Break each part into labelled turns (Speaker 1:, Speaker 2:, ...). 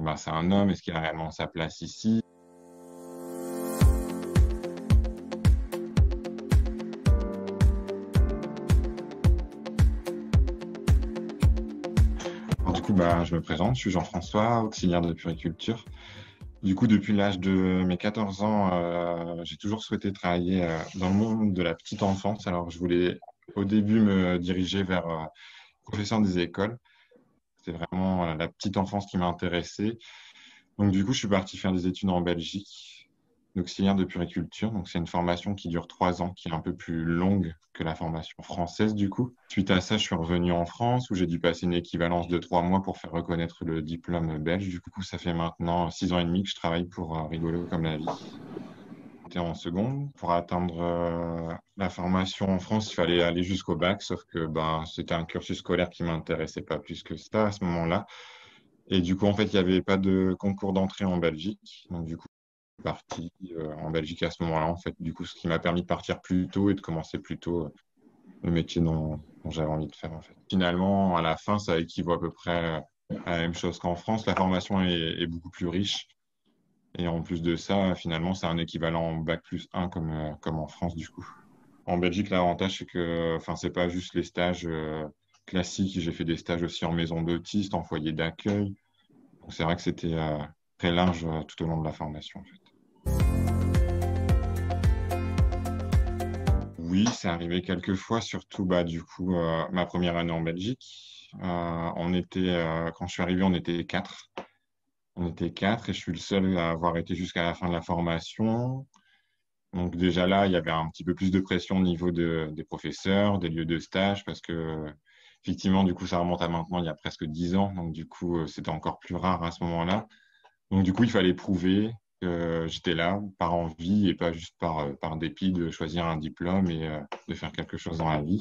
Speaker 1: ben, c'est un homme, est-ce qu'il a réellement sa place ici? Alors, du coup, bah, je me présente, je suis Jean-François, auxiliaire de puriculture. Du coup, depuis l'âge de mes 14 ans, j'ai toujours souhaité travailler dans le monde de la petite enfance. Alors, je voulais au début me diriger vers professeur des écoles. C'est vraiment la petite enfance qui m'a intéressé. Donc, du coup, je suis parti faire des études en Belgique, d'auxiliaire de puriculture. Donc, c'est une formation qui dure 3 ans, qui est un peu plus longue que la formation française, du coup. Suite à ça, je suis revenu en France où j'ai dû passer une équivalence de 3 mois pour faire reconnaître le diplôme belge. Du coup, ça fait maintenant 6 ans et demi que je travaille pour Rigolo comme la vie. J'étais en seconde. Pour atteindre la formation en France, il fallait aller jusqu'au bac, sauf que ben, c'était un cursus scolaire qui m'intéressait pas plus que ça à ce moment-là. Et du coup, en fait, il n'y avait pas de concours d'entrée en Belgique. Donc, du coup, je suis parti en Belgique à ce moment-là, en fait. Du coup, ce qui m'a permis de partir plus tôt et de commencer plus tôt le métier dont j'avais envie de faire, en fait. Finalement, à la fin, ça équivaut à peu près à la même chose qu'en France. La formation est beaucoup plus riche. Et en plus de ça, finalement, c'est un équivalent bac+1 comme en France, du coup. En Belgique, l'avantage, c'est que, enfin, c'est pas juste les stages classiques. J'ai fait des stages aussi en maison d'autistes, en foyer d'accueil. Donc, c'est vrai que c'était très large tout au long de la formation, en fait. Oui, c'est arrivé quelques fois, surtout bah, du coup ma première année en Belgique. Quand je suis arrivé, on était quatre. On était quatre et je suis le seul à avoir été jusqu'à la fin de la formation. Donc déjà là, il y avait un petit peu plus de pression au niveau des professeurs, des lieux de stage, parce que effectivement, du coup, ça remonte à maintenant, il y a presque 10 ans. Donc du coup, c'était encore plus rare à ce moment-là. Donc, du coup, il fallait prouver que j'étais là par envie et pas juste par dépit de choisir un diplôme et de faire quelque chose dans la vie.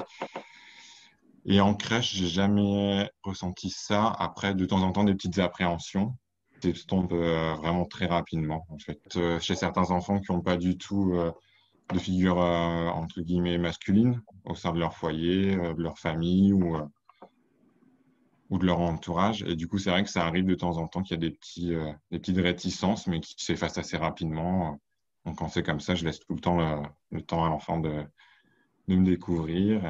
Speaker 1: Et en crèche, j'ai jamais ressenti ça. Après, de temps en temps, des petites appréhensions. S'estompent vraiment très rapidement, en fait. Chez certains enfants qui n'ont pas du tout de figure, entre guillemets, masculine au sein de leur foyer, de leur famille ou de leur entourage. Et du coup, c'est vrai que ça arrive de temps en temps qu'il y a des petites réticences, mais qui s'effacent assez rapidement. Donc, quand c'est comme ça, je laisse tout le temps le temps à l'enfant de me découvrir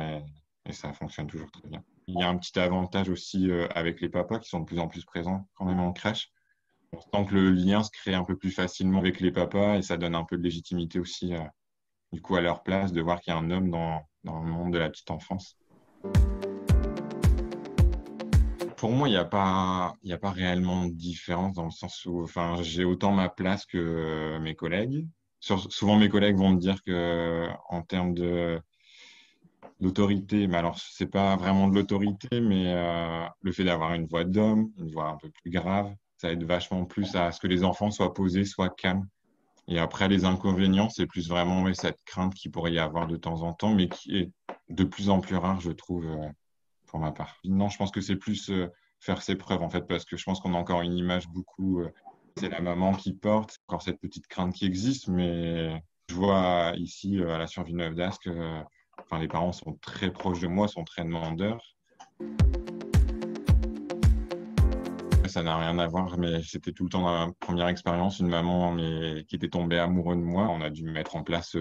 Speaker 1: et ça fonctionne toujours très bien. Il y a un petit avantage aussi avec les papas qui sont de plus en plus présents quand même en crèche. On sent que le lien se crée un peu plus facilement avec les papas et ça donne un peu de légitimité aussi du coup à leur place de voir qu'il y a un homme dans le monde de la petite enfance. Pour moi, il y a pas réellement de différence dans le sens où, enfin, j'ai autant ma place que mes collègues. Souvent, mes collègues vont me dire que, en termes d'autorité, mais alors, c'est pas vraiment de l'autorité, mais le fait d'avoir une voix d'homme, une voix un peu plus grave, ça aide vachement plus à ce que les enfants soient posés, soient calmes. Et après, les inconvénients, c'est plus vraiment ouais, cette crainte qu'il pourrait y avoir de temps en temps, mais qui est de plus en plus rare, je trouve, pour ma part. Non, je pense que c'est plus faire ses preuves, en fait, parce que je pense qu'on a encore une image beaucoup, c'est la maman qui porte, c'est encore cette petite crainte qui existe, mais je vois ici, à la Survie-Neuve d'Ascq, enfin, les parents sont très proches de moi, sont très demandeurs. Ça n'a rien à voir, mais c'était tout le temps dans ma première expérience, une maman qui était tombée amoureuse de moi. On a dû mettre en place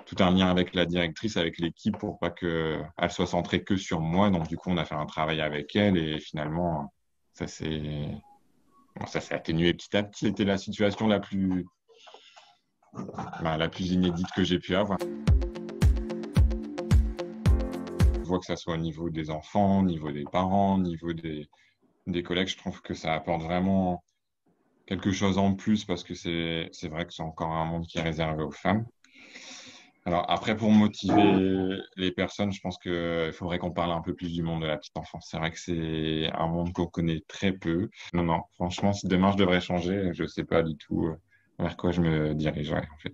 Speaker 1: tout un lien avec la directrice, avec l'équipe, pour pas qu'elle soit centrée que sur moi. Donc, du coup, on a fait un travail avec elle et finalement, ça s'est ça s'est atténué petit à petit. C'était la situation la plus inédite que j'ai pu avoir. Je vois que ça soit au niveau des enfants, au niveau des parents, au niveau des collègues, je trouve que ça apporte vraiment quelque chose en plus parce que c'est vrai que c'est encore un monde qui est réservé aux femmes. Alors après, pour motiver les personnes, je pense qu'il faudrait qu'on parle un peu plus du monde de la petite enfance. C'est vrai que c'est un monde qu'on connaît très peu. Non, non, franchement, si demain je devrais changer, je ne sais pas du tout vers quoi je me dirigerais en fait.